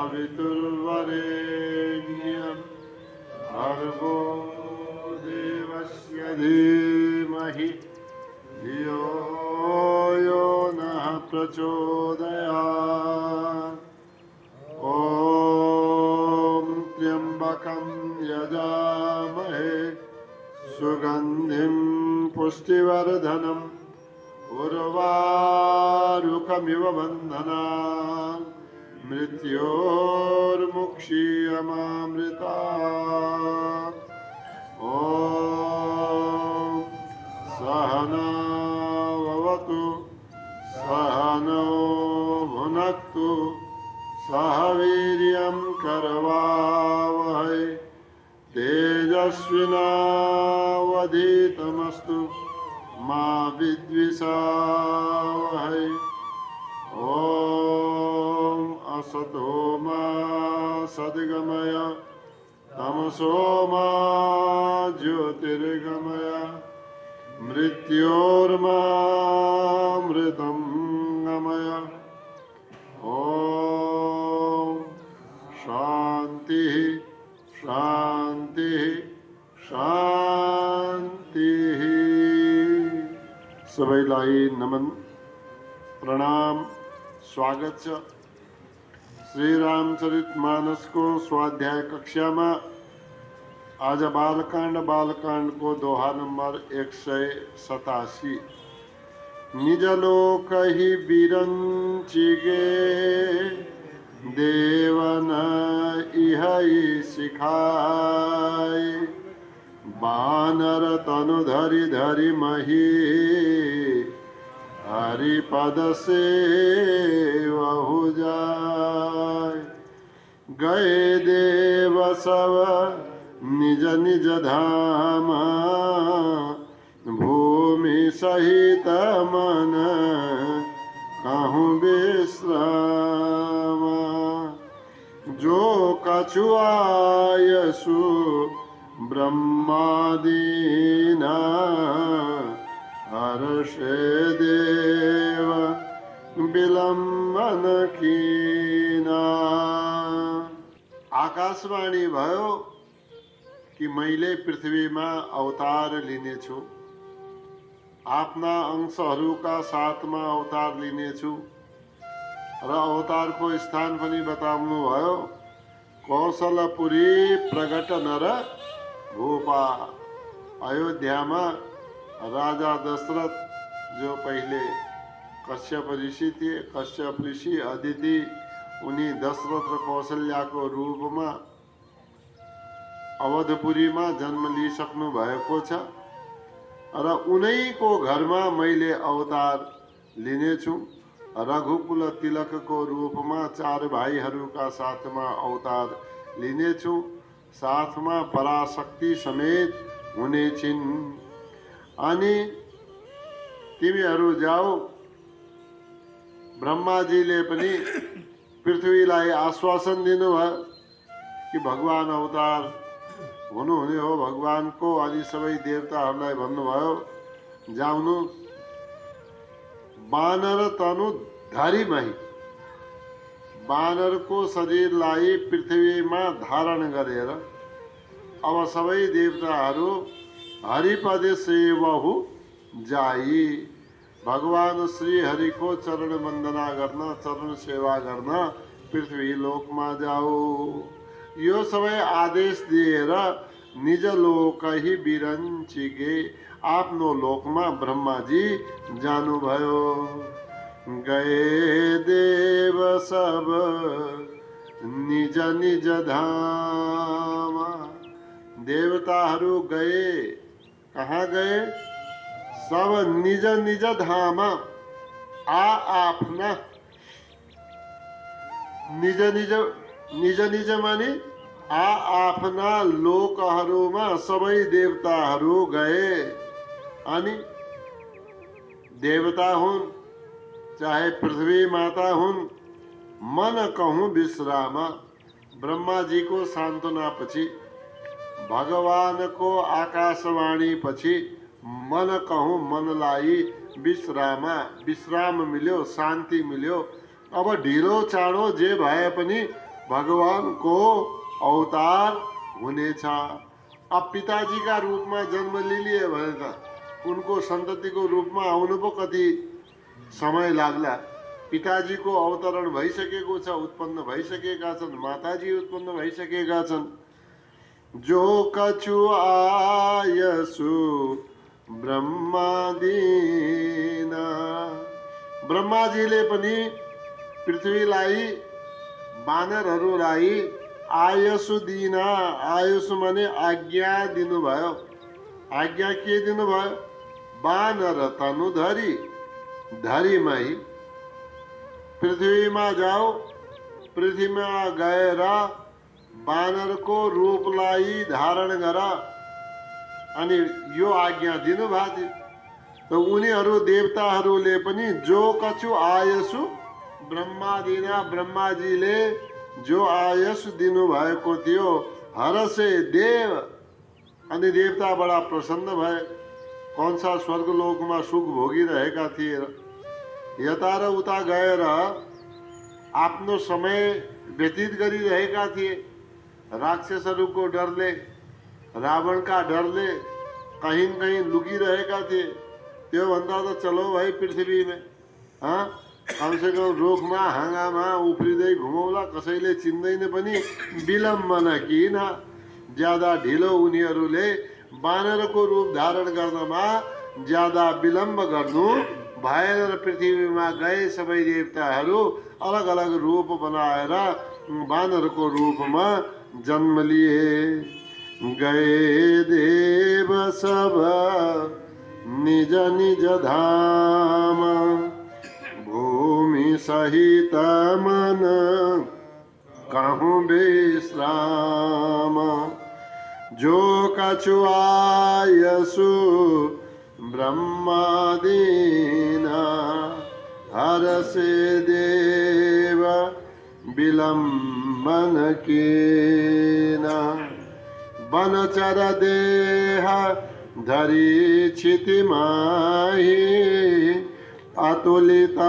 सवितुर्वरेण्यं भर्गो देवस्य धीमहि धियो यो नः प्रचोदयात्। ॐ त्र्यम्बकं यजामहे सुगन्धिं पुष्टिवर्धनम् उर्वारुकमिव बन्धनान् मृत्योर्मुक्षीयमामृतात्। ॐ सहना भवतु सहनौ भुनक्तु सह वीर्यं करवावहै तेजस्विनावधीतमस्तु मा विद्विषावहै। ॐ असतो मा सद्गमय तमसो मा ज्योतिर्गमय मृत्योर्मामृतं गमय। ॐ शांति शांति शांति। सबैलाई नमन प्रणाम स्वागत छ। श्री रामचरितमानस को स्वाध्याय कक्षा में आज बालकांड को दोहा नंबर 187। निज लोक ही बिरंचिगे देवन इहई सिखाय बानर तनु धरि धरि मही हरिपद से वहु जाय। गए देव सब निज निज धाम भूमि सहित मन कहूँ विश्राम। जो कछुआयसु ब्रह्मादीना हर्षे देव विलंबन कीना। आकाशवाणी भयो कि मैले पृथ्वीमा अवतार लिनेछु, आफ्ना अंशहरूका साथमा अवतार लिनेछु र अवतारको स्थान पनि बताउनु भयो। कौशलपुरी प्रगट नर भूपा। अयोध्यामा राजा दशरथ जो पहिले कश्यप ऋषि थिए, कश्यप ऋषि अदिति उनी दशरथ र कौशल्याको रूपमा अवधपुरीमा जन्म लिइसक्नु भएको छ र उनैको घरमा मैले अवतार लिनेछु। रघुकुल तिलकको रूपमा 4 भाइहरूका साथमा अवतार लिनेछु। साथमा पराशक्ति समेत हुने छिन्। अनि तिमीहरू जाऊ। ब्रह्माजीले पनि पृथ्वीलाई आश्वासन दिनुभयो कि भगवान अवतार हुनुहुने हो भगवानको। अनि सबै देवताहरूलाई भन्नुभयो जाउनु बानर तनु धरि मही, बानरको शरीरलाई पृथ्वीमा धारण गरेर अब सबै देवताहरू हरिपदे सेवहु जाई, भगवान श्री हरिको चरण वन्दना गर्न, चरण सेवा गर्न पृथ्वी लोकमा जाऊ। यो सबै आदेश दिएर निज लोक ही बिरंचिगे, आफ्नो लोकमा ब्रह्माजी जानुभयो। गए देव सब निज निज धाम। देवताहरू गए, कहाँ गए? सब निज निज धाम, आफ्ना निज निज माने आफ्ना लोकहरूमा सबै देवताहरू गए। अनि देवता हुन् चाहे पृथ्वी माता हुन्, मन कहूँ विश्राम। ब्रह्माजी को सांत्वना पछि, भगवान को आकाशवाणी पछि मन कहूँ मनलाई विश्राम मिल्यो, शान्ति मिल्यो। अब ढिलो चाँडो जे भए पनि भगवान को अवतार हुनेछ। अब पिताजी का रूपमा जन्म लिलिए भने त उनको सन्ततिको रूपमा आउनु पो कति समय लाग्ला। पिताजीको अवतरण भइसकेको छ, उत्पन्न भइसकेका छन्, माताजी उत्पन्न भइसकेका छन्। जो कछु आयसु ब्रह्मादीना, ब्रह्माजीले पनि पृथ्वीलाई बानरहरूलाई आयसु दिना, आयसु माने आज्ञा दिनुभयो। आज्ञा के दिनुभयो? बानर तनु धरी, धरीमै पृथ्वीमा जाओ, पृथ्वीमा गएर बानरको रूपलाई धारण गर, अनि यो आज्ञा दिनुभएको थियो। त उनीहरू देवताहरूले पनि जो कछु आयसु ब्रह्मादिना, ब्रह्माजीले जो आयस दिनुभएको थियो, हरसे देव, अनि देवता बडा प्रसन्न भए। कौनसा स्वर्गलोकमा सुख भोगिरहेका थिए र यता र उता गएर आफ्नो समय व्यतीत गरिरहेका थिए। राक्षसहरूको डरले, रावणका डरले कहीँ कहीँ लुकिरहेका थिए। त्यो भन्दा त चलो भाइ पृथ्वीमा, कमसे कम रुखमा हाँगामा उफ्रिँदै घुमौला, कसैले चिन्दैन पनि, विलम्ब नकिन। ज्यादा ढिलो उनीहरूले बानरको रूप धारण गर्नमा ज्यादा विलम्ब गर्नु भएन र पृथ्वीमा गए। सबै देवताहरू अलग अलग रूप बनाएर बानरको रूपमा जन्म लिए। गए देव सब निज निज धाम, भूमि सहित मन कहूँ विश्राम। जो कछु आयसु ब्रह्मादीना, हरसे देव विलम्बन कीना। बनचर देह धरी क्षिति माही, अतुलित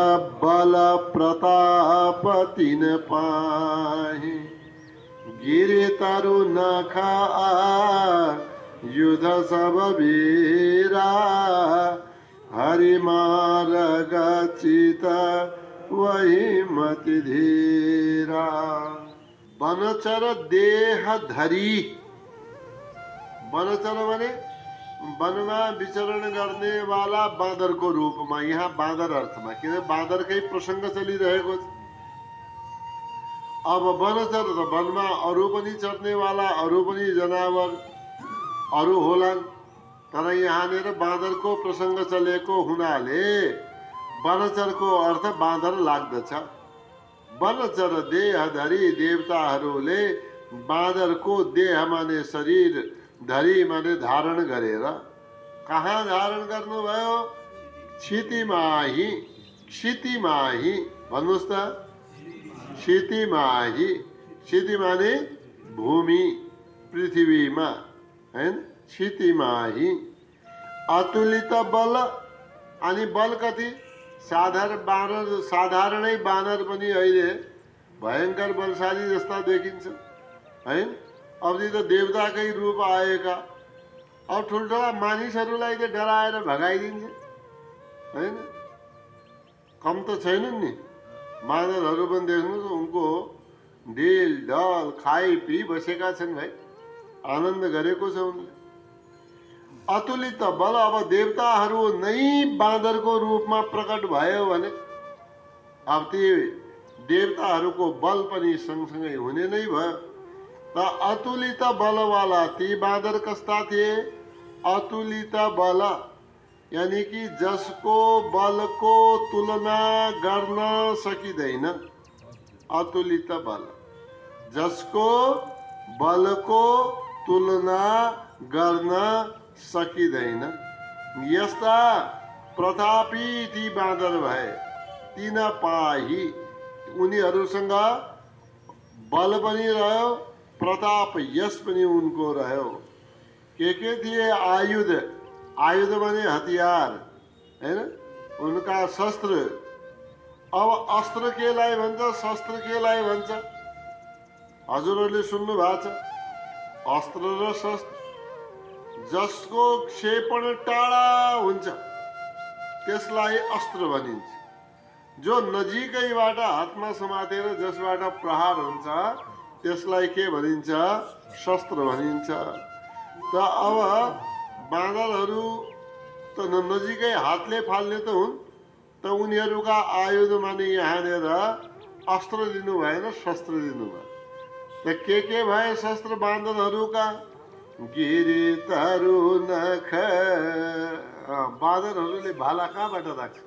बल प्रताप तिन पाही। गिरि तरु नखा युध सब वीरा, हरि मार्ग चित वही मति धीरा। बनचर देह धरी, बनचर माने वनमा विचरण गर्ने वाला बाँदरको रूपमा, यहाँ बाँदर अर्थमा, किन बाँदरकै प्रसङ्ग चलिरहेको छ। अब बनचर त वनमा अरू पनि चर्नेवाला, अरू पनि जनावर अरू होलान्, तर यहाँनिर बाँदरको प्रसङ्ग चलेको हुनाले बनचरको अर्थ बाँदर लाग्दछ। बनचर देह धरी, देवताहरूले बाँदरको देह माने शरीर, धरी माने धारण गरेर, कहाँ धारण गर्नुभयो? क्षितिमाही, क्षितिमाही भन्नुहोस् त, क्षितिमाही। क्षिति माने भूमि, पृथ्वीमा, हैन? क्षितिमाही। अतुलित बल, अनि बल कति? साधारणै बानर पनि अहिले भयङ्कर बलशाली जस्ता देखिन्छ, हैन? अबदेखि त देवताकै रूप आएका। अब ठुल्ठुला मानिसहरूलाई त डराएर भगाइदिन्छ, हैन? कम त छैनन् नि बाँदरहरू पनि। देख्नुहोस्, उनको डिल डल खाइ पिई बसेका छन् भाइ, आनन्द गरेको छ उनले। अतुलित बल, अब देवताहरू नै बाँदरको रूपमा प्रकट भयो भने अब ती देवताहरूको बल पनि सँगसँगै हुने नै भयो। त अतुलित बलवाला ती बाँदर कस्ता थिए? अतुलित बल यानी कि जसको बलको तुलना गर्न सकिँदैन। अतुलित बल, जसको बलको तुलना गर्न सकिँदैन। यस्ता प्रतापी ती बाँदर भए। तिन पाही, उनीहरूसँग बल पनि रह्यो, प्रताप यश पनि उनको रह्यो। के थिए? आयुध, आयुध माने हतियार, हैन? उनका शस्त्र। अब अस्त्र केलाई भन्छ, शस्त्र केलाई भन्छ? हजुरहरूले सुन्नु भएको छ, अस्त्र र शस्त्र जसको क्षेपण टाढा हुन्छ त्यसलाई अस्त्र भनिन्छ। जो नजिकैबाट हातमा समातेर जसबाट प्रहार हुन्छ त्यसलाई के भनिन्छ? शस्त्र भनिन्छ। त अब बाँदरहरू त नजिकै हातले फाल्ने त हुन्, त उनीहरूका आयुध माने यहाँनिर अस्त्र दिनु भएन, शस्त्र दिनुभयो। त के भए शस्त्र बाँदरहरूका? गिरी तरु नख। बाँदरहरूले भाला कहाँबाट राख्छ?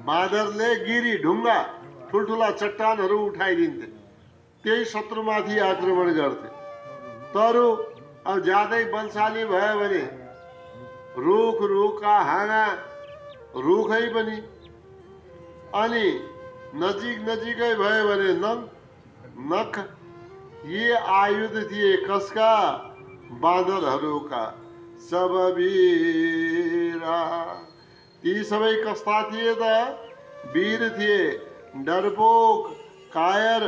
बाँदरले गिरी ढुङ्गा ठुल्ठुला चट्टानहरू उठाइदिन्थे, त्यही शत्रुमाथि आक्रमण गर्थे। तरु अब ज्यादै बलशाली भयो भने रुखका हाँगा रुखै पनि, अनि नजिकै भयो भने नख। ये आयुध थिए कसका? बाँदरहरूका। सब वीरा, ती सबै कस्ता थिए त? वीर थिए, डरपोक, कायर,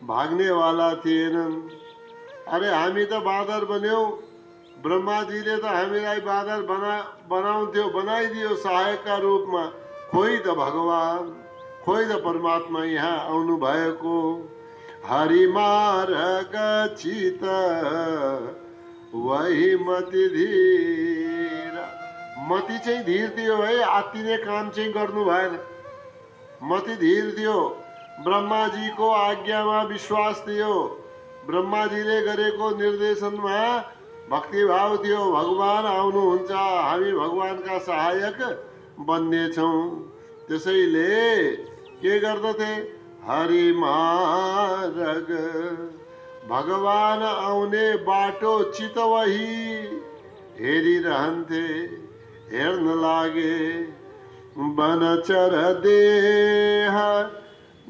भाग्ने वाला थिएनन्। अरे हामी त बाँदर बन्यौं, ब्रह्माजीले त हामीलाई बाँदर बनाइदियो सहायकका रूपमा। खोइ त भगवान, खोइ त परमात्मा यहाँ आउनु भएको। हरिमार्ग चित वही मति धीर। मति चाहिँ धीर थियो है, आत्तिने काम चाहिँ गर्नु भएन। मति धीर थियो, ब्रह्माजीको आज्ञामा विश्वास थियो, ब्रह्माजीले गरेको निर्देशनमा भक्तिभाव थियो। भगवान आउनुहुन्छ, हामी भगवानका सहायक बन्नेछौँ। त्यसैले के गर्दथे? हरिमार्ग, भगवान आउने बाटो चितवही हेरिरहन्थे। हेर्न लागे वनचर देह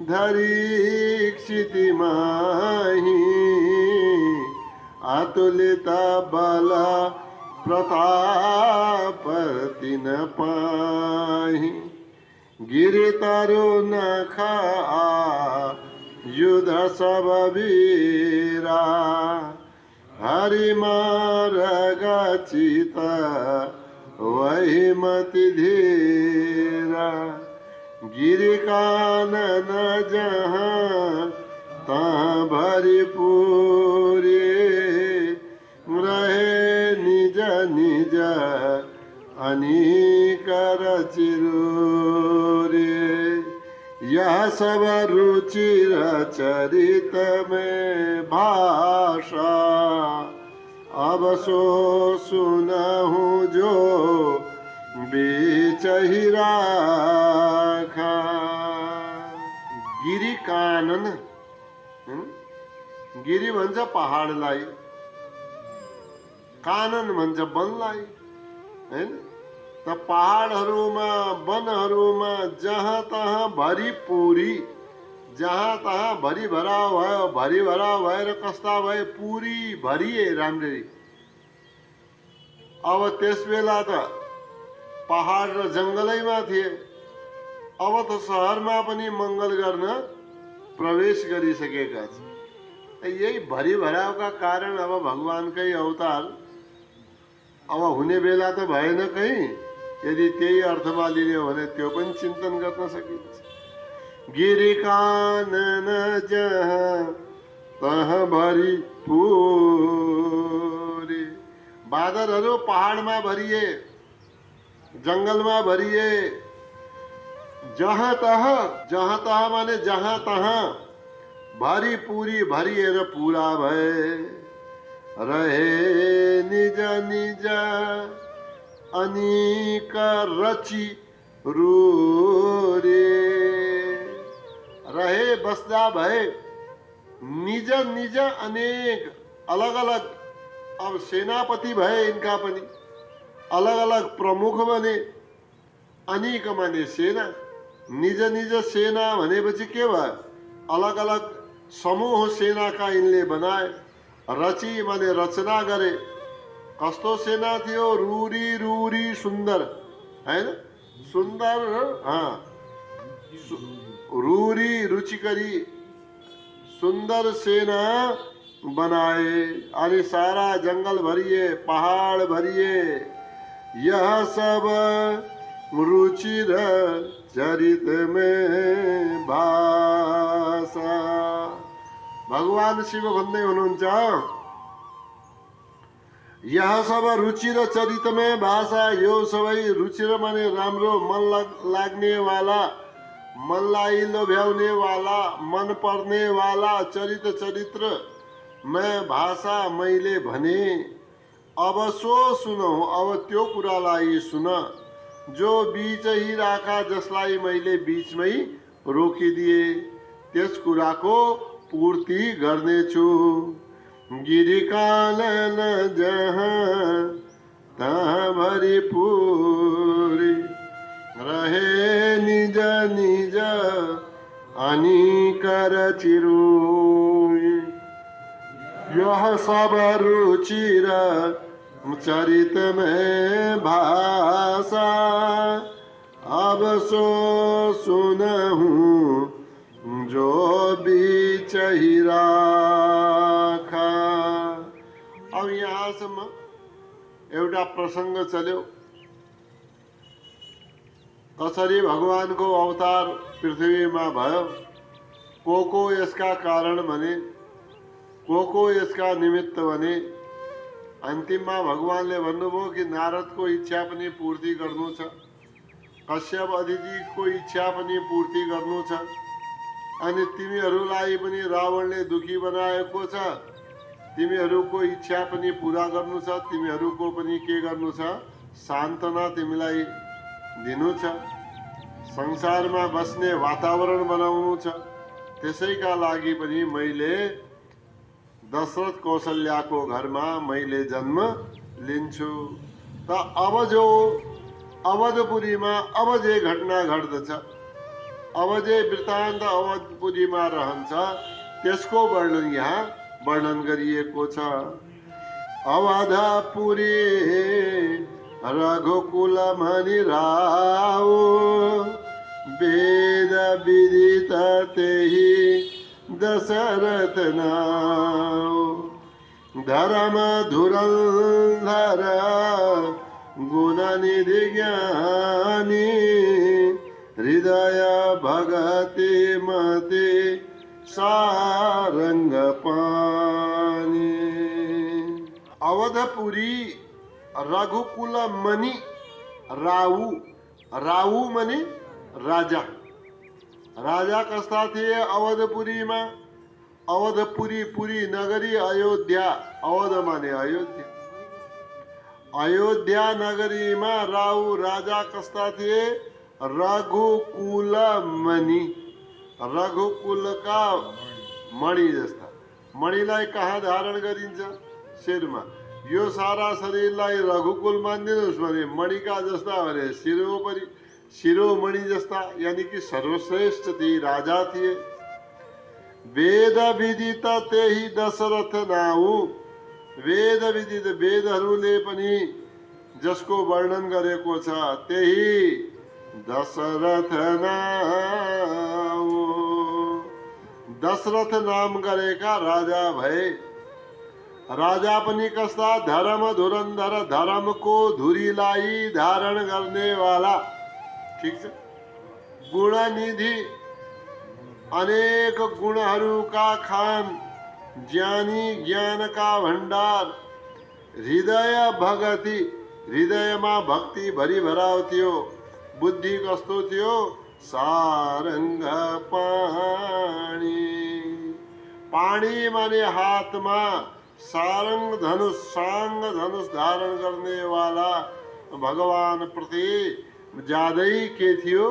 धरी क्षितिमाही। अतुलित बल प्रताप तिन पाही। गिरि तरु नख युध सब वीरा। हरिमार्ग चित वही मति धीरा। गिरि कानन जहाँ तहाँ भरी पूरी। रहे निज निज अनिकर चिरूरी। यह सब रुचिर चरित में भाषा। अब सो सुनहु जो बीच ही राखा। गिरी कानन, गिरी भन्छ पहाडलाई, कानन भन्छ वनलाई, हैन? त पहाडहरूमा वनहरूमा जहाँ तहाँ भरिपुरी, जहाँ तहाँ भरिभराव भयो, भरिभराव भएर कस्ता भए? पुरी भरिए राम्ररी। अब त्यस बेला त पहाड र जङ्गलैमा थिए, अब त सहरमा पनि मङ्गल गर्न प्रवेश गरिसकेका छन्। यही भरिभरावका कारण अब भगवानकै अवतार अब हुने बेला त भएन कहीँ। यदि त्यही अर्थमा लिने हो भने त्यो पनि चिन्तन गर्न सकिन्छ। गिरि कानन जहाँ तहाँ भरी पूरी। बाँदरहरू पहाडमा भरिए, जङ्गलमा भरिए। जहाँ तहाँ माने जहाँ तहाँ भरी पूरी, भरिएर पुरा भए। रहे निज निज अनेक रचि रूरे। रहे बस्दा भए निज निज अनेक, अलग अलग। अब सेनापति भए इनका पनि, अलग अलग प्रमुख बने। अनेक माने सेना, निज निज सेना भनेपछि के भयो? अलग अलग समूह सेनाका यिनले बनाए। रची माने रचना गरे। कस्तो सेना थियो? रूरी रूरी, सुन्दर, हैन? सुन्दर, रूरी रुचिकरी, सुंदर सेना बनाए। अरे सारा जंगल भरिए, पहाड़ भरिए, यह सब रुचिर चरित में भाषा। भगवान शिव भन्दै हुनुहुन्छ, यह सब रुचिर चरित में भाषा, यो सबै रुचिर माने राम्रो, मन लाग्ने वाला, मनलाई लोभ्याउने वाला, मन पर्ने वाला, चरित्र में भाषा मैले भने। अब सो सुनौ, अब त्यो कुरालाई सुन, जो बीच ही राखा, जसलाई मैले बीचमै रोकिदिए, त्यस कुराको पूर्ति गर्नेछु। गिरिकानन जहाँ तहाँ भरि पूरी, रहे निज निज अनिकर चिरुई। यह सब रुचिर चरित में भाषा, अब सो सुनहूँ जो बीच ही राखा। अब यहाँसम्म एउटा प्रसङ्ग चल्यो, कसरी भगवानको अवतार पृथ्वीमा भयो, को यसका कारण भने, को यसका निमित्त भने। अन्तिममा भगवानले भन्नुभयो कि नारदको इच्छा पनि पूर्ति गर्नु छ, कश्यप अदितिको इच्छा पनि पूर्ति गर्नु छ, अनि तिमीहरूलाई पनि रावणले दुखी बनाएको छ, तिमीहरूको इच्छा पनि पूरा गर्नु छ, तिमीहरूको पनि के गर्नु छ, सान्त्वना तिमीलाई दिनु छ, संसारमा बस्ने वातावरण बनाउनु छ। त्यसैका लागि पनि मैले दशरथ कौशल्याको घरमा मैले जन्म लिन्छु। त अब जो अवधपुरीमा अब जे घटना घट्दछ, अब जे वृत्तान्त अवधपुरीमा रहन्छ, त्यसको वर्णन यहाँ वर्णन गरिएको छ। अवधपुरी रघुकुल मणि राउ, वेद विदित तेहि दशरथ नाउ। धर्म धुरंधर गुण निधि ज्ञानी, हृदय भगति मति सारंग पानी। अवधपुरी रघुकुल मणि राउ, राउ मणि राजा, राजा कस्ता थिए अवधपुरीमा? अवधपुरी, पुरी नगरी अयोध्या, अवध माने अयोध्या, अयोध्या नगरीमा राउ राजा कस्ता थिए? रघुकुल मणि, रघुकुलका मणि जस्ता। मणिलाई कहाँ धारण गरिन्छ? शिरमा। यो सारा शरीरलाई रघुकुल मानिदिनुहोस् भने मणिका जस्ता भने शिरोपरि शिरोमणि जस्ता, यानी कि सर्वश्रेष्ठ ती राजा थिए। वेद विदित तेहि दशरथ नाउ, वेद विदित वेदहरूले पनि जसको वर्णन गरेको छ त्यही दशरथ नाउ। दशरथ नाम गरेका राजा भए। राजा पनि कस्ता? धर्म धुरन्धर, धर्मको धुरीलाई धारण गर्ने वाला, ठीक छ। गुणनिधि, अनेक गुणहरूका खान, ज्ञानी, ज्ञानका भण्डार। हृदय भगति, हृदयमा भक्ति भरिभराउ थियो। बुद्धि कस्तो थियो? सारंग पाणी, पाणी माने हातमा सारंग धनुष, सांग धनुष धारण गर्ने वाला। भगवान प्रति ज्यादै के थियो?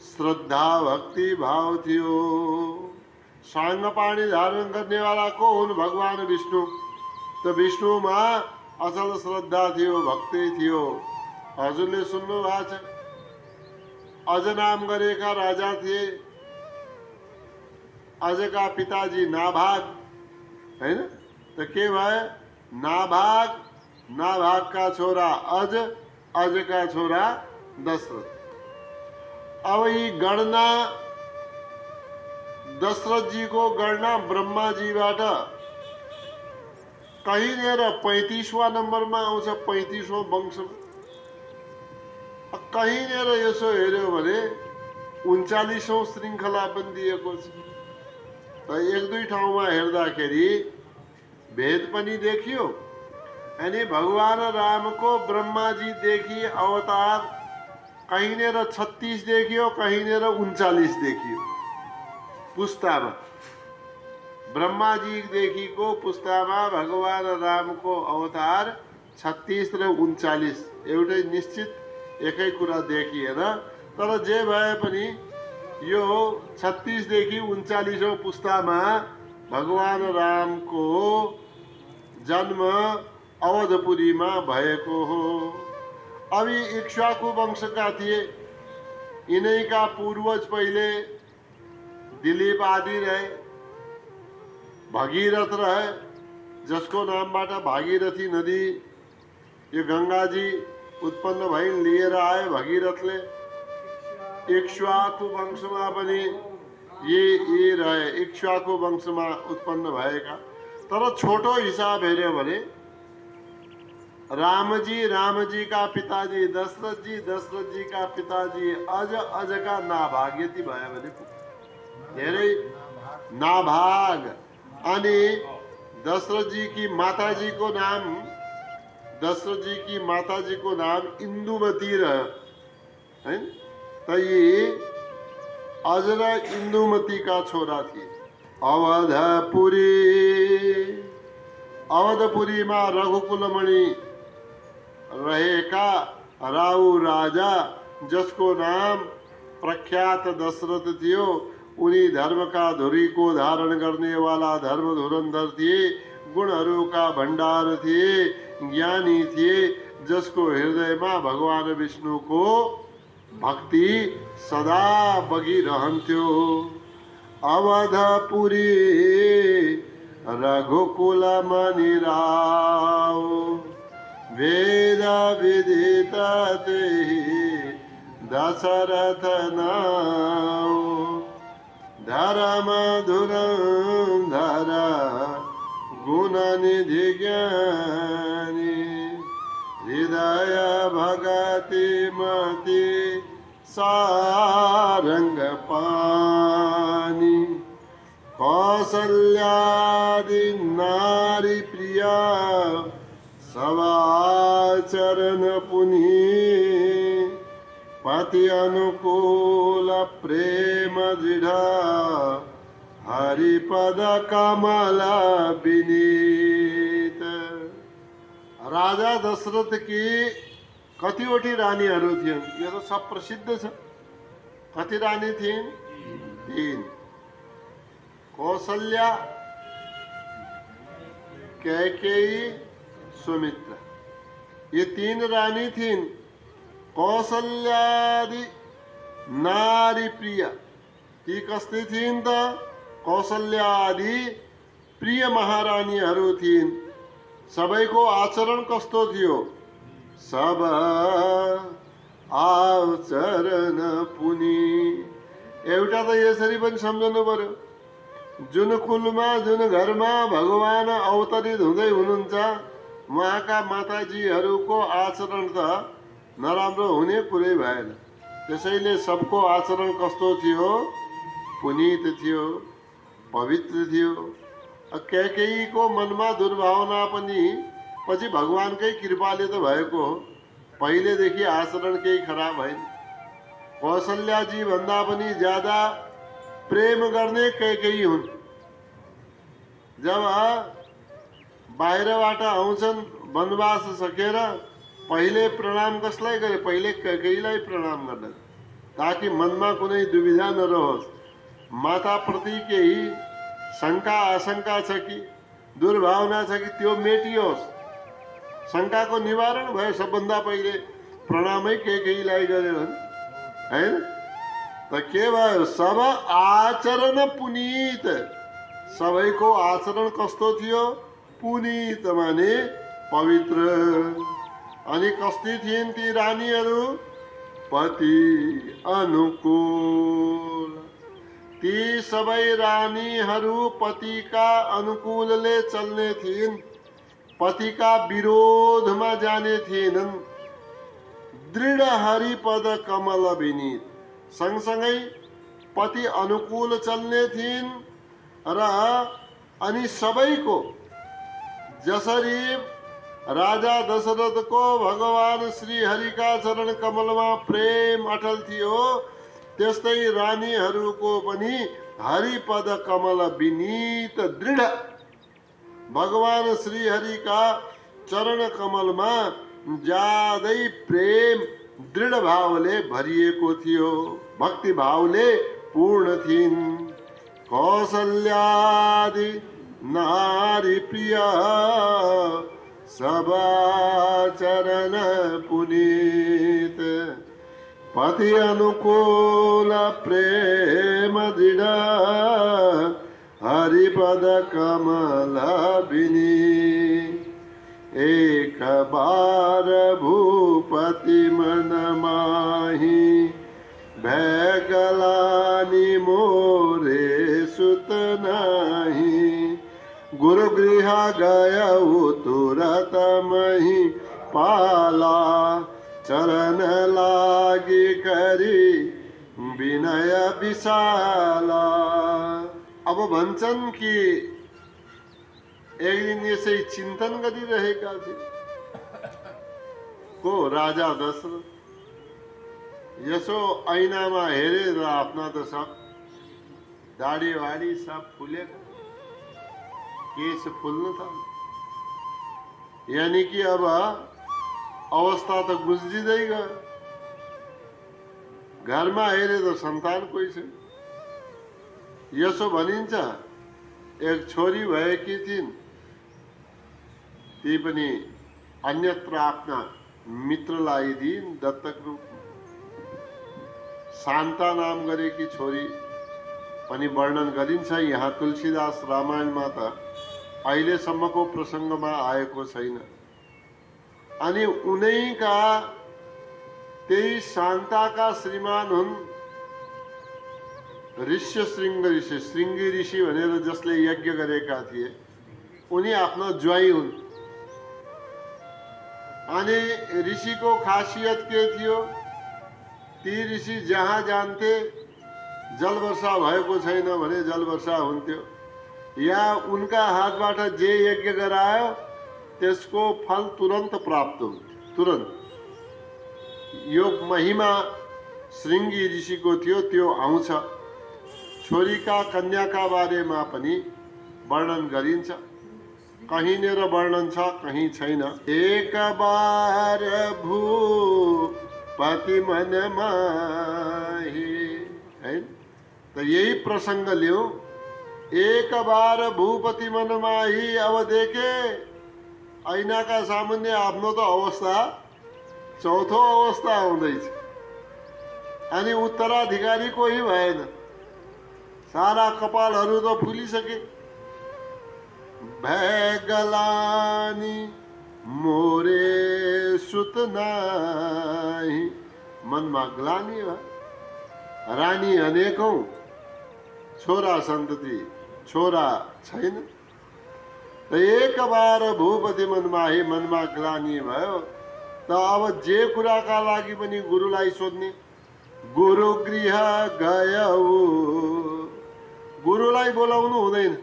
श्रद्धा भक्ति भाव थियो। सांग पाणी धारण गर्ने वाला को हुन्? भगवान विष्णु। त विष्णुमा अचल श्रद्धा थियो, भक्ति थियो। हजुरले सुन्नु भएको छ, अज नाम गरेका राजा थिए। अजका पिताजी नाभाग, हैन त के भए? नाभाग, नाभागका छोरा अज, अजका छोरा दशरथ। अब यी गणना दशरथजी को गणना ब्रह्माजीबाट कहीँनिर 35वां नम्बरमा आउँछ, 35औं वंशमा। कहीँनिर यसो हेर्यो भने 39औं श्रृङ्खला पनि दिएको छ। त एक दुई ठाउँमा हेर्दाखेरि भेद पनि देखियो। अनि भगवान रामको ब्रह्माजीदेखि अवतार कहीँनिर 36 देखियो, कहीँनिर 39 देखियो पुस्तामा। ब्रह्माजीदेखिको पुस्तामा भगवान रामको अवतार 36 र 39 एउटै निश्चित एकै कुरा देखिएन। तर जे भए पनि यो 36 देखि 39औं पुस्तामा भगवान रामको जन्म अवधपुरीमा भएको हो। अब यी इक्ष्वाकु वंशका थिए। यिनैका पूर्वज पहिले दिलीप आदि रहे, भगीरथ रहे, जसको नामबाट भागीरथी नदी यो गंगाजी उत्पन्न भइन् लिएर आए भगीरथले। इक्ष्वाकु वंशमा पनि यी रहे, इक्ष्वाकु वंशमा उत्पन्न भएका। तर छोटो हिसाब हेर्यो भने रामजी का पिताजी दशरथजी का पिताजी अजका नाभाग यति भयो भने धेरै नाभाग। अनि दशरथजी की माताजी को नाम इंदुमती रह्यो है। त यी अज र इंदुमती का छोरा थिए। अवधपुरीमा रघुकुलमणि रहेका राहु राजा, जसको नाम प्रख्यात दशरथ थियो, उनी धर्मका धुरीको धारण गर्ने वाला धर्म धुरन्धर थिए। गुणहरूका भण्डार थिए, ज्ञानी थिए, जसको हृदयमा भगवान विष्णुको भक्ति सदा बगिरहन्थ्यो। अवधपुरी रघुकुलमणि राव, वेद विदित तेहि दशरथ नाम। धर्म धुरंधर गुण निधि ज्ञानी, हृदय भगति मति सारंग पानी। कौसल्यादि नारी प्रिया, सवाचरण पुनि। पति अनुकूल प्रेम दृढ़, हरिपद कमल विनीत। राजा दशरथ की कतिवटी रानीहरू थिइन्, यो त सब प्रसिद्ध छ। कति रानी थिइन्? 3। कौसल्या, कैकेयी, सुमित्रा, ये 3 रानी थिइन्। कौसल्यादि नारी प्रिय, ती कस्ती थिइन् त? कौसल्यादि प्रिय महारानीहरू थिइन्। सबैको आचरण कस्तो थियो? सब आचरण पुनि। एउटा त यसरी पनि सम्झनु पर्यो, जुन कुलमा जुन घरमा भगवान अवतरित हुँदै हुनुहुन्छ, उहाँका माताजीहरूको आचरण त नराम्रो हुने कुरै भएन। त्यसैले सबको आचरण कस्तो थियो? पुनीत थियो, पवित्र थियो। कैकेयीको मनमा दुर्भावना पनि पछि भगवानकै कृपाले त भएको हो। पहिलेदेखि आचरण केही खराब भएन। कौशल्याजी भन्दा पनि ज्यादा प्रेम गर्ने कैकेयी हुन्। जब बाहिरबाट आउँछन् वनवास सकेर, पहिले प्रणाम कसलाई गरे? पहिले कैकेयीलाई प्रणाम गर्दछ, ताकि मनमा कुनै दुविधा नरहोस्। माताप्रति केही शङ्का आशंका छ कि दुर्भावना छ कि त्यो मेटियोस्। शङ्काको निवारण भयो। सबभन्दा पहिले प्रणामै कैकेयीलाई गर्यो हैन त के भयो? सब आचरण पुनीत। सबैको आचरण कस्तो थियो? पुनीत माने पवित्र। अनि कस्ती थिइन् ती रानीहरू? पति अनुकूल। ती सबै रानीहरू पतिका अनुकूलले चल्ने थिइन्, पतिका विरोधमा जाने थिएनन्। दृढ हरिपद कमल विनीत, सँगसँगै पति अनुकूल चल्ने थिइन् र अनि सबैको जसरी राजा दशरथको भगवान श्री हरिका चरण कमलमा प्रेम अटल थियो, त्यस्तै रानीहरूको पनि हरिपद कमल विनीत दृढ भगवान श्री हरिका चरण कमलमा ज्यादै प्रेम दृढ भावले भरिएको थियो, भक्ति भावले पूर्ण थिइन्। कौसल्यादि नारी प्रिय सबा चरण पुनीत, पति अनुकूल प्रेम दृढ हरिपद कमल विनीत। एक बार भूपति मन माही, भय गलानी मोरे सुत नाही। गुरु गृह गयऊ तुरत मही, पाला चरण लागी करी विनय विशाला। अब भन्छन् कि एक दिन यसै चिन्तन गरिरहेका थिए को राजा दशरथ। यसो ऐनामा हेरेर आफ्ना त सब दाढी वाडी सब फुलेको, केश फुल्न थाल्यो, यानी कि अब अवस्था त गुज्रिँदै गयो। घरमा हेरे त सन्तान कोही छैन। यसो भनिन्छ एक छोरी भएकी थिइन्, ती पनि अन्यत्र आफ्ना मित्रलाई दिइन् दत्तक रूपमा। शान्ता नाम गरेकी छोरी पनि वर्णन गरिन्छ यहाँ तुलसीदास रामायणमा, त अहिलेसम्मको प्रसङ्गमा आएको छैन। अनि उनैका त्यही शान्ताका श्रीमान हुन् ऋष्यशृङ्ग ऋषि, श्रृङ्गी ऋषि भनेर जसले यज्ञ गरेका थिए, उनी आफ्नो ज्वाइँ हुन्। अनि ऋषिको खासियत के थियो, ती ऋषि जहाँ जान्थे जलवर्षा भएको छैन भने जलवर्षा हुन्थ्यो, या उनका हातबाट जे यज्ञ गरायो त्यसको फल तुरन्त प्राप्त हुन्थ्यो, तुरन्त। यो महिमा श्रृङ्गी ऋषिको थियो, त्यो आउँछ। छोरीका कन्याका बारेमा पनि वर्णन गरिन्छ, कहीँनिर वर्णन छ कहीँ छैन। एक बार भूपति मन माही, है त यही प्रसङ्ग ल्याऊ। एक बार भूपति मन माही, अब देखे ऐनाका सामुन्ने आफ्नो त अवस्था चौथो अवस्था आउँदैछ। अनि उत्तराधिकारी कोही भएन, सारा कपालहरू त फुलिसके। भय गलानी मोरे सुत नाही, मनमा ग्लानी भयो। रानी अनेकौं, छोरा सन्तति छोरा छैन। एक बार भूपति मनमाही, मनमा ग्लानी भयो। त अब जे कुराका लागि पनि गुरुलाई सोध्ने। गुरु गृह गयऊ, गुरुलाई बोलाउनु हुँदैन,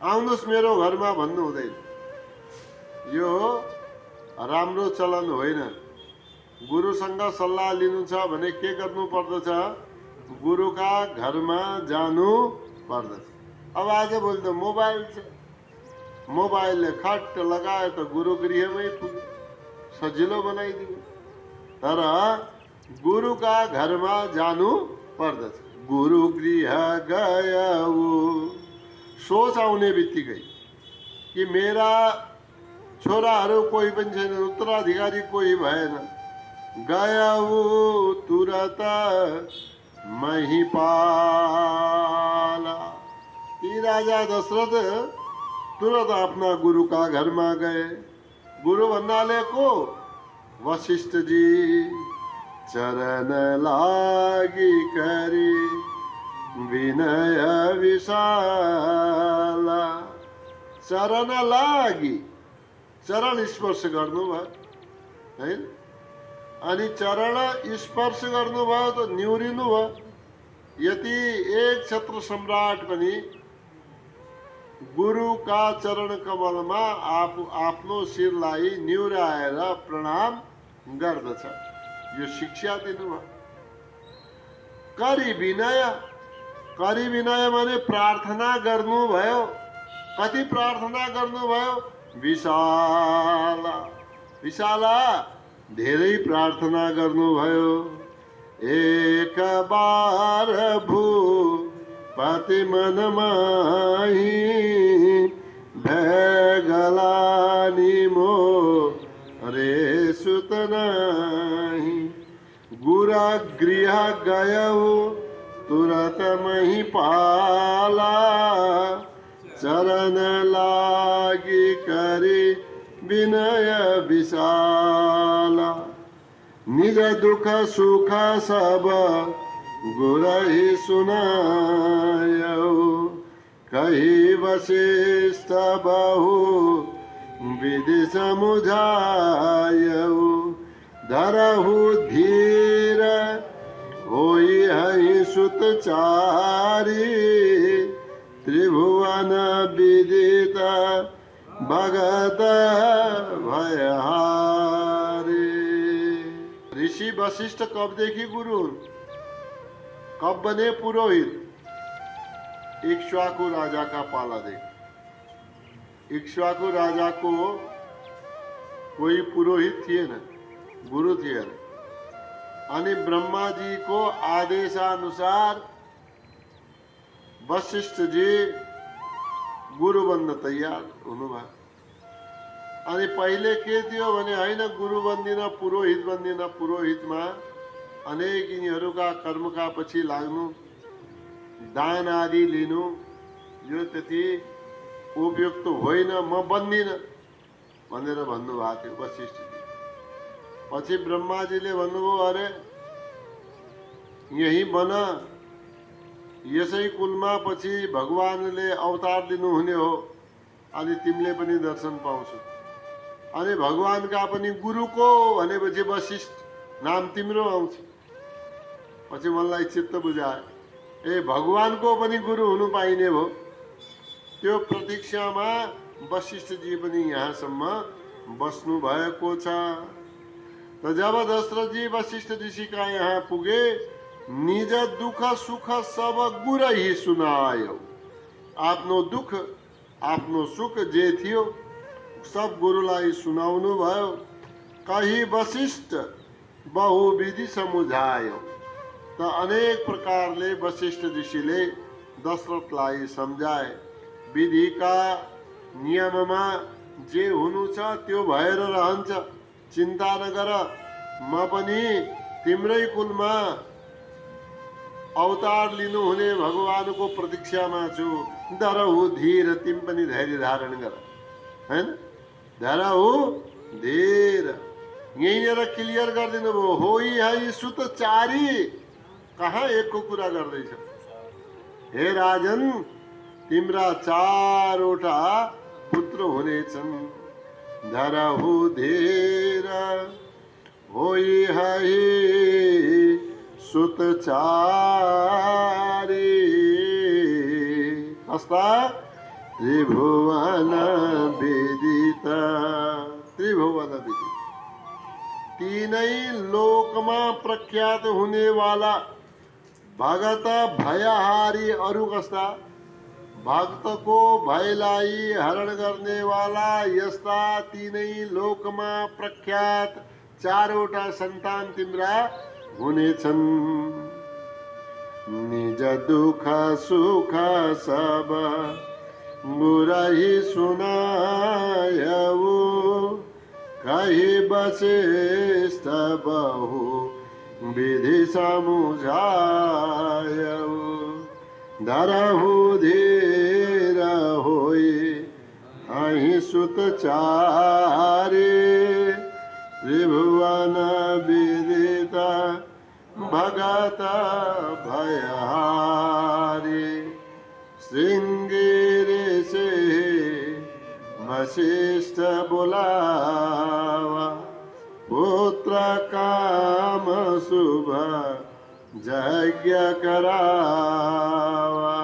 आउनुहोस् मेरो घरमा भन्नु हुँदैन। यो राम्रो चलन होइन। गुरुसँग सल्लाह लिनु छ भने के गर्नु पर्दछ, गुरुका घरमा जानु पर्दछ। अब आजभोलि त मोबाइल छ, मोबाइलले खट्ट लगायो त गुरु गृहमै पुग्यो, सजिलो बनाइदियो। तर गुरुका घरमा जानु पर्दछ। गुरु गृह गयऊ, सोच आउने बित्तिकै कि मेरा छोराहरू कोही पनि छैन, उत्तराधिकारी कोही भएन। गयऊ तुरत महिपाला, ती राजा दशरथ तुरत आफ्ना गुरुका घरमा गए। गुरु भन्नाले को? वशिष्ठ जी। चरण लागी करी विशाला चरण लागि चरण स्पर्श गर्नुभयो है। अनि चरण स्पर्श गर्नुभयो त निहुरिनु भयो। यति एक छत्र सम्राट पनि गुरुका चरण कमलमा आफ्नो शिरलाई निहुराएर प्रणाम गर्दछ। यो शिक्षा दिनुभयो। करि विनय भने प्रार्थना गर्नुभयो। कति प्रार्थना गर्नुभयो? विशाला धेरै प्रार्थना गर्नुभयो। एक बार भूपति मन माही भैगलानी मो रे सुत नाही। गुरा गृह गयऊ तुरत मही पाला चरण लागी करी विनय विशाला। निज दुख सुख सब गुरहि सुनायऊ कही वशिष्ठ बहु विधि समुझायऊ। धरहु धीर होई हई सुतचारी त्रिभुवन विदित भगत भयहारी। ऋषि वशिष्ठ कबदेखि गुरु हुन्? कब बने पुरोहित? इक्ष्वाकु राजा का पालादेखि। इक्ष्वाकु राजा को कोई पुरोहित थिएन, गुरु थिएन। अनि ब्रह्मा जी को आदेशानुसार वशिष्ठ जी गुरु बन्न तयार हुनुभयो। अनि पहिले के थियो भने हैन गुरु बन्दिन पुरोहित बन्दिन। पुरोहितमा अनेक यिनीहरूका कर्मका पछि लाग्नु, दान आदि लिनु, यो त्यति उपयुक्त होइन, म बन्दिन भनेर भन्नुभएको थियो वशिष्ठजी। पछि ब्रह्माजीले भन्नुभयो अरे यही बन, यसै कुलमा पछि भगवानले अवतार दिनुहुने हो, अनि तिमीले पनि दर्शन पाउँछौ। अनि भगवानका पनि गुरुको भनेपछि वशिष्ठ नाम तिम्रो आउँछ। पछि मलाई चित्त बुझायो, ए भगवानको पनि गुरु हुनु पाइने भयो। त्यो प्रतीक्षामा वशिष्ठजी पनि यहाँसम्म बस्नु भएको छ। त जब दशरथजी वशिष्ठ ऋषिका यहाँ पुगे, निज दुख सुख सब गुरहि सुनायो। आफ्नो दुख आफ्नो सुख जे थियो सब गुरुलाई सुनाउनु भयो। कही वशिष्ठ बहुविधि समुझायो। त अनेक प्रकारले वशिष्ठ ऋषिले दशरथलाई सम्झाए। विधिका नियममा जे हुनु छ त्यो भएर रहन्छ, चिन्ता नगर, म पनि तिम्रै कुलमा अवतार लिनुहुने भगवानको प्रतीक्षामा छु। धरहु धीर, तिमी पनि धैर्य धारण गर, हैन? धरहु धीर यहीँनिर क्लियर गरिदिनु भयो। होई है सुतचारी, कहाँ एकको कुरा गर्दैछ? हे राजन, तिम्रा चारवटा पुत्र हुनेछन्। धरहु धीर होई है सुतचारी। कस्ता? त्रिभुवन विदित। त्रिभुवन विदित, तीनै लोकमा प्रख्यात हुने वाला भगत भयहारी। अरु कस्ता? भक्तको भयलाई हरण गर्ने वाला यस्ता तीनै लोकमा प्रख्यात चारवटा सन्तान तिम्रा हुनेछन्। निज दुख सुख सब गुरहि सुनायऊ कही वशिष्ठ बहु विधि समुझायऊ। धरहु धीर होई अहि सुतचारी त्रिभुवन विदित भगत भयहारी। शुभ यज्ञ करावा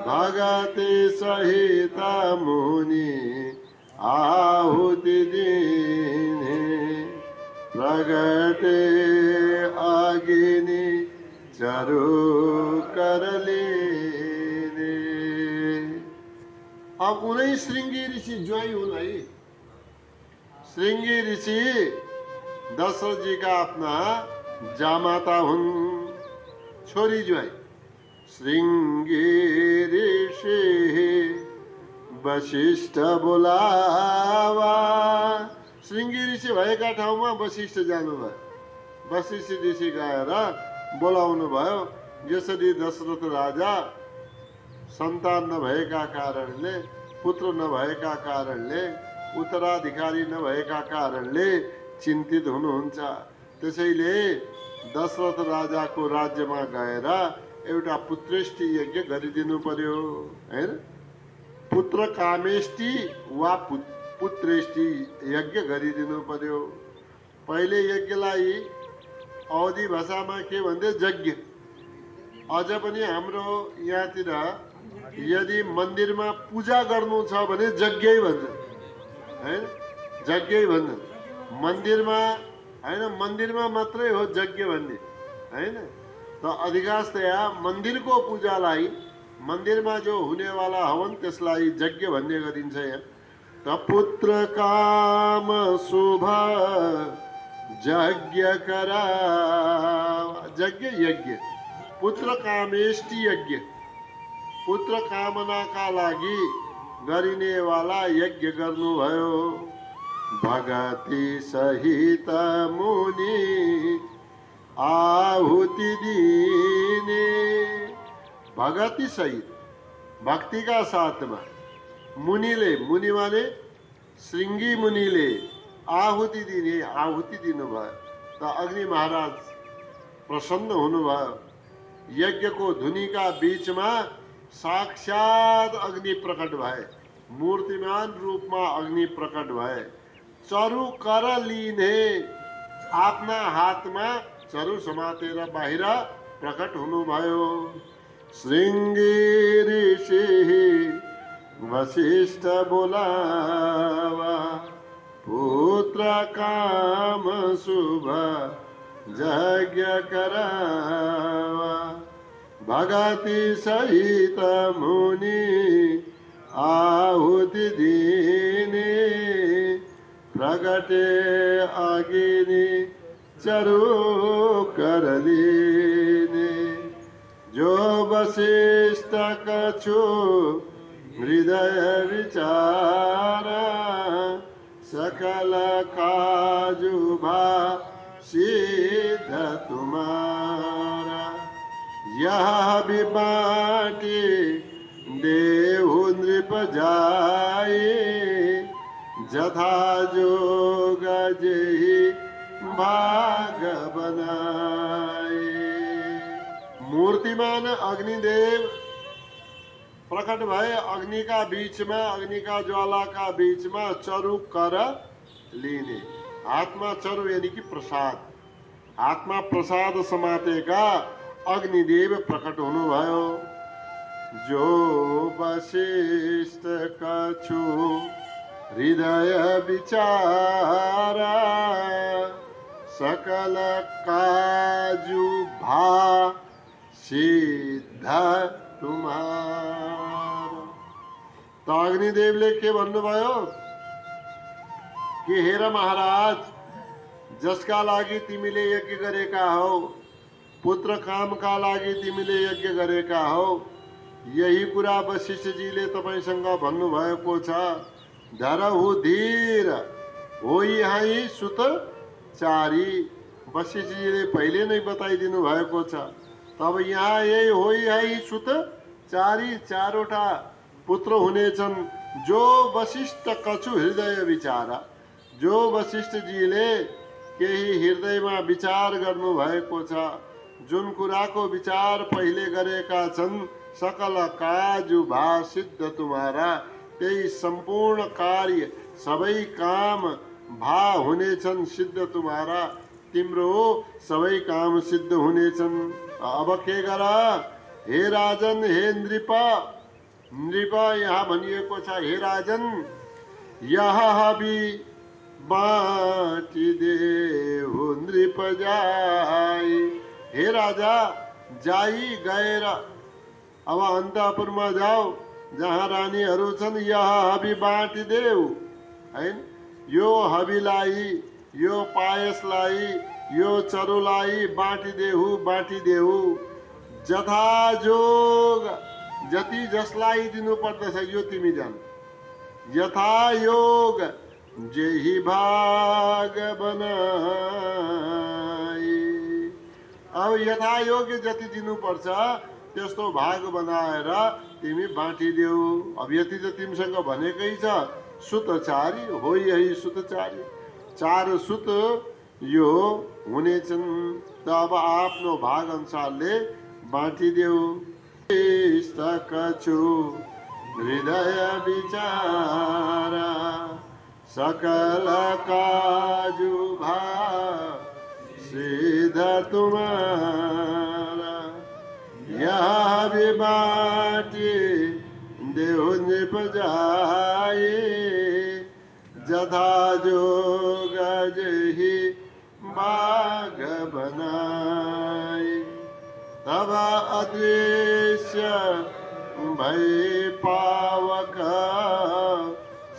भगति सहित मुनि आहुति दीने प्रगटे अग्नि चरु कर लेने। अब उन्हीं श्रृंगी ऋषि ज्वाई हुन् है। श्रृंगी ऋषि दशरथ जी का अपना जामाता हुन्, छोरी ज्वाई। श्रृंगी ऋषि वशिष्ठ बोलावा। श्रृंगी ऋषि भएका ठाउँमा वशिष्ठ जानुभयो। वशिष्ठ ऋषि गएर बोलाउनु भयो। यसरी दशरथ राजा सन्तान नभएका कारणले, पुत्र नभएका कारणले, उत्तराधिकारी नभएका कारणले चिन्तित हुनुहुन्छ। त्यसैले दशरथ राजाको राज्यमा गएर एउटा पुत्रेष्टि यज्ञ गरिदिनु पर्यो हैन। पुत्र कामेष्टि वा पुत्रेष्टि यज्ञ गरिदिनु पर्यो। पहिले यज्ञलाई अवधी भाषामा के भन्दे यज्ञ। अझ पनि हाम्रो यहाँतिर यदि मन्दिरमा पूजा गर्नु छ भने यज्ञै भन्छ हैन, यज्ञै भन्छ। मन्दिरमा हैन, मन्दिरमा मात्रै हो यज्ञ भन्ने हैन। त अधिकांशतया मन्दिरको पूजालाई, मन्दिरमा जो हुनेवाला हवन त्यसलाई यज्ञ भन्ने गरिन्छ यहाँ। त पुत्र काम शुभ यज्ञ करा, यज्ञ यज्ञ पुत्र कामेष्टि यज्ञ, पुत्र कामनाका लागि गरिनेवाला यज्ञ गर्नुभयो। भगति सहित मुनि आहुति दिने। भगति सहित, भक्ति का साथ में मुनिले, मुनि माने श्रृंगी मुनिले आहुति दिने, आहुति दिनुभयो। त अग्नि महाराज प्रसन्न हुनुभयो। यज्ञको धुनीका बीचमा साक्षात अग्नि प्रकट भए, मूर्तिमान रूपमा अग्नि प्रकट भए। चरु कर लिने, आफ्ना हातमा चरु समातेर बाहिर प्रकट हुनुभयो। श्रृंगी ऋषि वशिष्ठ बोलावा पुत्र काम शुभ यज्ञ करावा भगति सहित मुनि आहुति दीने प्रगटे अग्नि चरु कर लीने। जो वशिष्ठ कछु हृदय विचारा सकल काजुभा सिद्ध तुम्हारा। यह भी बाटी देहु नृप जाए जथा जोग जेहि भाग बनाए। मूर्तिमान अग्निदेव प्रकट भए। अग्नि का बीच में, अग्नि का ज्वाला का बीच में चरु कर लीने। आत्मा चरु यानी कि प्रसाद, आत्मा प्रसाद समातेका अग्निदेव प्रकट हुनुभयो। जो वशिष्ठ कछु हृदय विचारा सकल काजु भा सिद्ध तुम्हारा। तो अग्निदेवले के भन्नुभयो कि हेर महाराज, जसका लागि तिमीले यज्ञ गरेका हौ, पुत्र कामका लागि तिमीले यज्ञ गरेका हौ, यही कुरा वशिष्ठजीले तपाईसँग भन्नुभएको छ। धरहु धीर होई हाई सुत चारी। वशिष्ठजीले पहिले नै बताइदिनु भएको छ। तब यहाँ यही होई हाई सुत चारी, चारवटा पुत्र हुनेछन्। जो वशिष्ठ कछु हृदय विचारा, जो वशिष्ठजीले केही हृदयमा विचार गर्नु भएको छ, जुन कुराको विचार पहिले गरेका छन्, सकल काजु भा सिद्ध तुम्हारा, त्यही सम्पूर्ण कार्य सबै काम भा हुनेछन् सिद्ध तुम्हारा, तिम्रो सबै काम सिद्ध हुनेछन्। अब के गर हे राजन, हे नृप। नृप यहाँ भनिएको छ, हे राजन, यहाँ हबी बाँटिदेऊ नृप जाई। हे राजा, जाई गएर अब अन्तपुरमा जाऊ, जहाँ रानीहरू छन्, यहाँ हबी बाँटिदेऊ। हैन, यो हबीलाई, यो पायसलाई, यो चरुलाई बाँटिदेऊ। जथाजोग, जति जसलाई दिनु पर्दछ यो तिमी जान। यथायोग जेही भाग बनाई। अब यथायोग्य जति दिनुपर्छ त्यस्तो भाग बनाएर तिमी बाँटिदेऊ। अब यति त तिमीसँग भनेकै छ। सुतचारी हो यही सुतचारी, 4 सुत यो हुनेछन्। त अब आफ्नो भाग अनुसारले बाँटिदेऊ। कछु हृदय विचारा, सकल काजु भाग सीधा तुम्हारा। यह भी बाटी देव नृप जाए, जथा जोग जही बाग बनाए। तब अदृश्य भय पावक,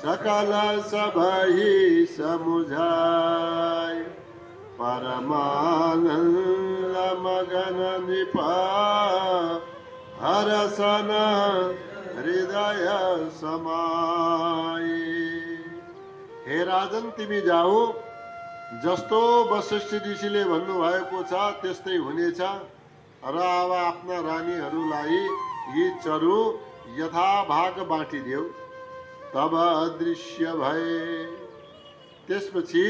सकल सबहि समुझाय। परमानंद मगन नृप, हरसन हृदय समाए। हे राजन, तिमी जाऊ, जस्तो वशिष्ठ ऋषिले भन्नुभएको छ त्यस्तै हुनेछ। र अब आफ्ना रानीहरूलाई यी चरु यथाभाग बाँटिदेऊ। तब अदृश्य भए, त्यसपछि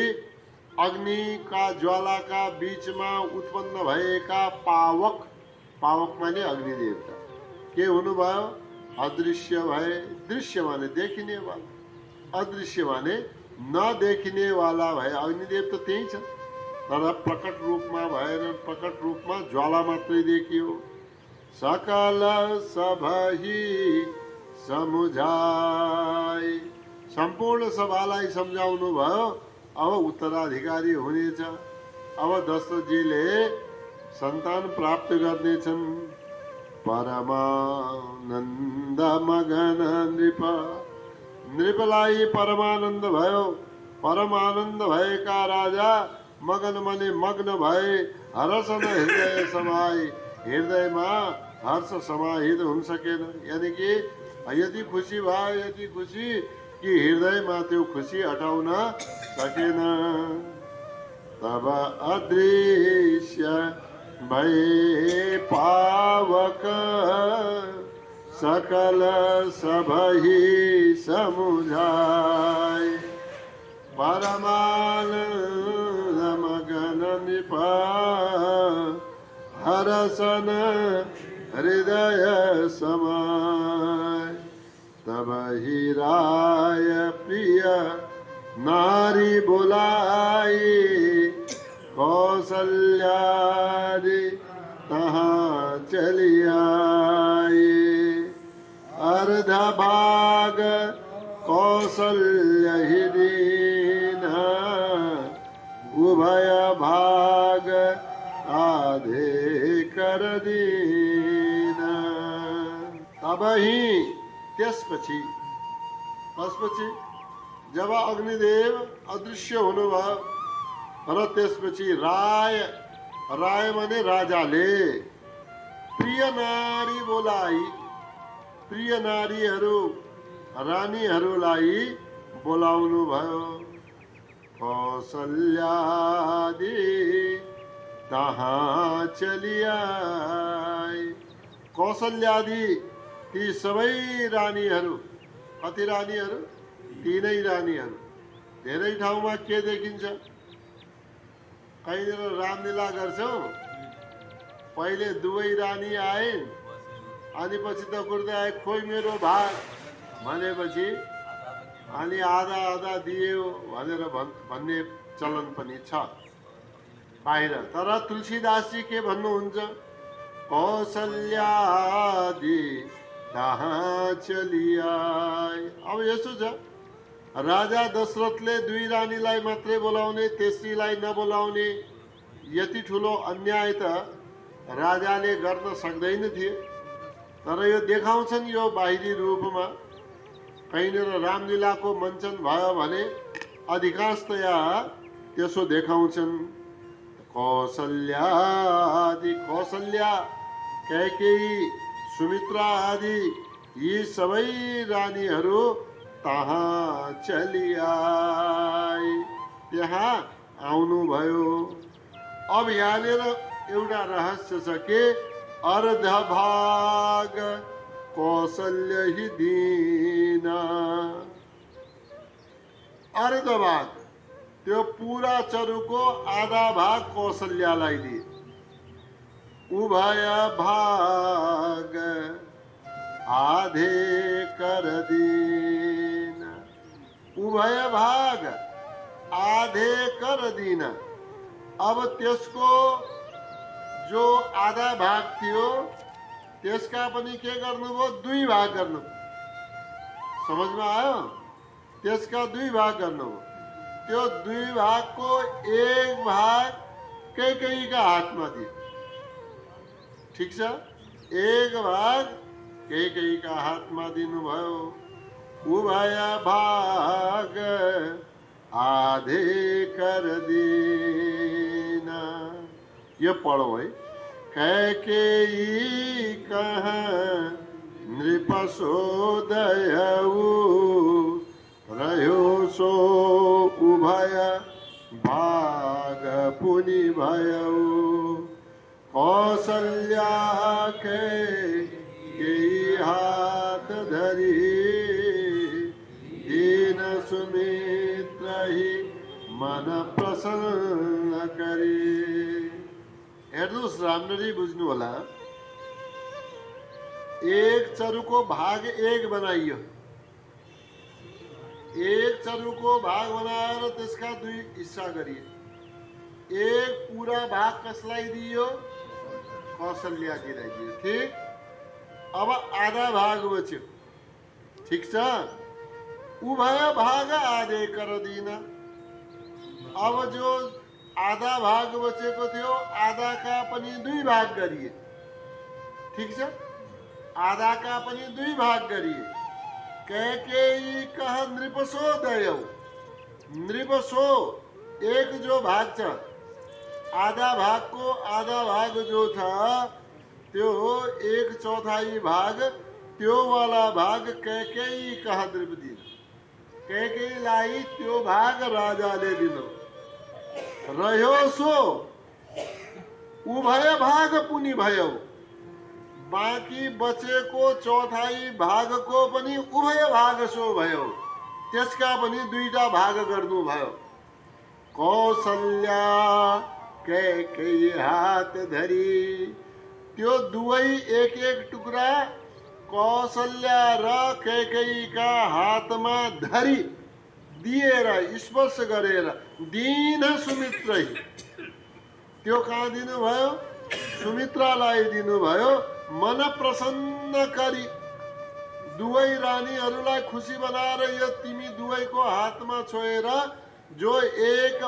अग्निका ज्वालाका बीचमा उत्पन्न भएका पावक, पावक माने अग्निदेवता, के हुनुभयो? अदृश्य भए। दृश्य माने देखिने वाला, अदृश्य माने नदेखिने वाला भए। अग्निदेव त त्यही छ, तर प्रकट रूपमा भएर प्रकट रूपमा ज्वाला मात्रै देखियो। सकल सबहि समुझाई, सम्पूर्ण सभालाई सम्झाउनु भयो। अब उत्तराधिकारी हुनेछ। अब दशरथजीले सन्तान प्राप्त गर्नेछन्। परमानन्द मगन नृप, नृपलाई परमानन्द भयो। परमानन्द भएका राजा मगन माने मग्न भए। हर्षन हृदय समाई, हृदयमा हर्ष समाहित हुन सकेन। यानी कि यति खुसी भयो, यति खुसी कि हृदयमा त्यो खुसी हटाउन सकेन। तब अदृश्य भए पावक, सकल सबहि समुझाय। परमानंद मगन नृप, हरसन हृदय समाय। तब ही राय प्रिय नारी बोलाई, कौशल्यादि तहाँ चली आई। अर्ध भाग कौशल्य ही दीना, उभय भाग आधे कर दीना। तब ही त्यसपछि जब अग्निदेव अदृश्य हुनुभयो र त्यसपछि राय, राय माने राजाले प्रिय नारी बोलाई, प्रिय नारीहरू रानीहरूलाई बोलाउनु भयो। कौशल्यादि तहाँ चली आई। कौशल्यादि ती सबै रानीहरू, कति रानीहरू? 3 रानीहरू। धेरै ठाउँमा के देखिन्छ? कहीँनिर रामलीला गर्छौँ, पहिले 2 रानी आए, अनि पछि त कुर्दै आए, खोइ मेरो भाग भनेपछि अनि आधा आधा दियो भनेर भन्ने चलन पनि छ। बाहिर। तर तुलसीदासजी के भन्नुहुन्छ, कौशल्यादि कहाँ चलिआए। अब यसो छ, राजा दशरथले दुई रानीलाई मात्रै बोलाउने, तेस्रीलाई नबोलाउने, यति ठुलो अन्याय त राजाले गर्न सक्दैन थिए। तर यो देखाउँछन् यो बाहिरी रूपमा। कहीँनिर रामलीलाको मञ्चन भयो भने अधिकांशतया त्यसो देखाउँछन्। कौशल्या आदि, कौशल्या, कैकेयी, सुमित्रा आदि यी सबै रानीहरू तहाँ चलिआए, त्यहाँ आउनुभयो। अब यहाँनिर एउटा रहस्य छ के अर्ध भाग कौशल्य ही दीना। अर्ध भाग, त्यो पूरा चरुको आधा भाग कौशल्यालाई दिए। उभय भाग आधे कर दीना। उभय भाग आधे कर दीना। अब त्यसको जो आधा भाग थियो त्यसका पनि के गर्नुभयो, दुई भाग गर्नुभयो। समझमा आयो? त्यसका दुई भाग गर्नुभयो। त्यो दुई भागको एक भाग कैकेयीका हातमा दियो। ठिक छ, एक भाग कैकेयीका हातमा दिनुभयो। उभय भाग आधे कर दीना। ये पढ़ो है। कैकेयी कहाँ नृपसोदयऊ, रह्यो सो उभय भाग पुनि भयऊ। कौशल्या के हाथ धरी, दीन सुमित्र ही मन प्रसन्न करी। हेर्नुहोस्, राम्ररी बुझ्नु होला। एक चरुको भाग एक बनाइयो। एक चरुको भाग बनाएर त्यसका दुई हिस्सा गरिए। एक पूरा भाग कसलाई दियो? कौशल्याजीलाई दियो। ठीक। अब आधा भाग बच्यो। ठिक छ। उभय भाग आधे कर दीना। अब जो आधा भाग बचेको थियो आधाका पनि दुई भाग गरिए। ठिक छ। आधाका पनि दुई भाग गरिए। कैकेयी कह नृपसो दयौ। नृपसो एक जो भाग छ, आधा भागको आधा भाग जो छ त्यो एक चौथाई भाग, त्यो वाला भाग कैकेयी कह नृप दिन। कैकेयीलाई त्यो भाग राजाले दिनु। रह्यो सो उभय भाग पुनि भयौ। बाँकी बचेको चौथाई भागको पनि उभय भाग सो भयो। त्यसका पनि दुईटा भाग गर्नुभयो। कौशल्या कैकेयी हात धरी। त्यो दुवै एक एक टुक्रा कौशल्या र कैकेयीका हातमा धरी, दिएर, स्पर्श गरेर, दीन सुमित्र, त्यो कहाँ दिनुभयो? सुमित्रालाई दिनुभयो। मन प्रसन्न करी, दुवै रानीहरूलाई खुसी बनाएर यो तिमी दुवैको हातमा छोएर जो एक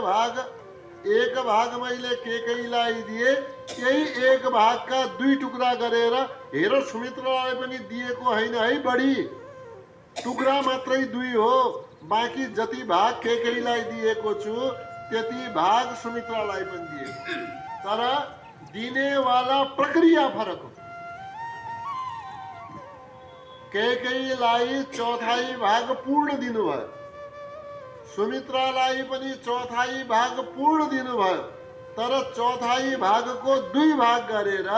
भाग मैले कैकेयीलाई दिए, यही एक भागका दुई टुक्रा गरेर हेर, सुमित्रालाई पनि दिएको होइन है, बढी टुक्रा मात्रै दुई हो। बाँकी जति भाग कैकेयीलाई दिएको छु त्यति भाग सुमित्रालाई पनि दिएको। तर दिनेवाला प्रक्रिया फरक हो। कैकेयीलाई चौथाई भाग पूर्ण दिनुभयो। सुमित्रालाई पनि चौथाई भाग पूर्ण दिनुभयो। तर चौथाई भागको दुई भाग गरेर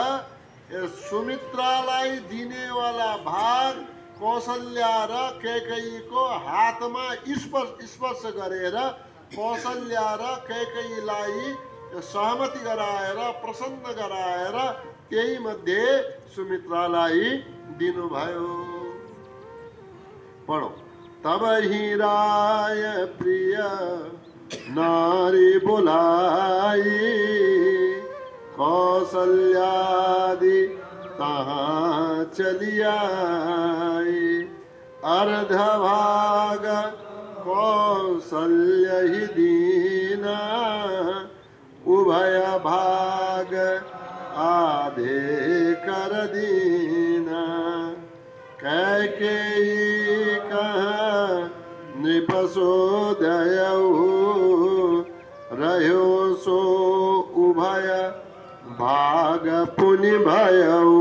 सुमित्रालाई दिनेवाला भाग कौशल्या र कैकेयीको हातमा स्पर्श गरेर कौशल्या र कैकेयीलाई सहमति गराएर, प्रसन्न गराएर त्यही मध्ये सुमित्रालाई दिनुभयो। पढो। तब ही राय प्रिय नारी बुलाई कौशल्यादि तहाँ चली आई। अर्धभाग कौशल्य ही दीना उभय भाग आधे कर दीना। कैकेयी कहा नृपसोदयऊ रह्यो सो उभय भाग पुनि भयऊ।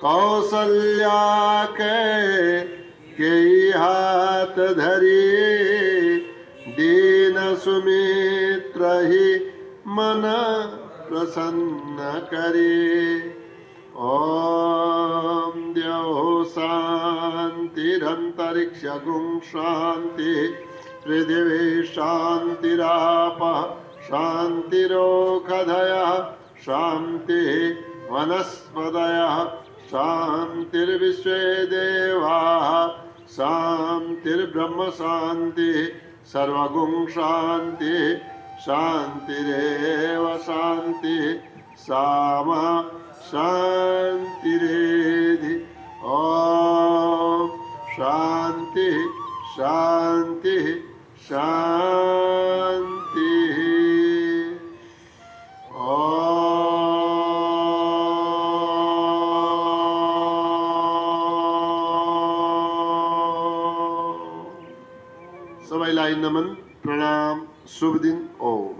कौशल्या के हाथ धरी दीन सुमित्र ही मन प्रसन्न करे। ओम द्यौ शांतिरंतरिक्ष गुं शांति पृथिवी शांतिराप शांतिरोषधयः शांति वनस्पतयः शांतिर्विश्वे देवाः शांतिर्ब्रह्म शांति सर्वगुं शांति शांतिरेव शांति सामा शांतिरेधि। ओम शांति शांति शांति। सबैलाई नमन प्रणाम शुभ दिन। ओम।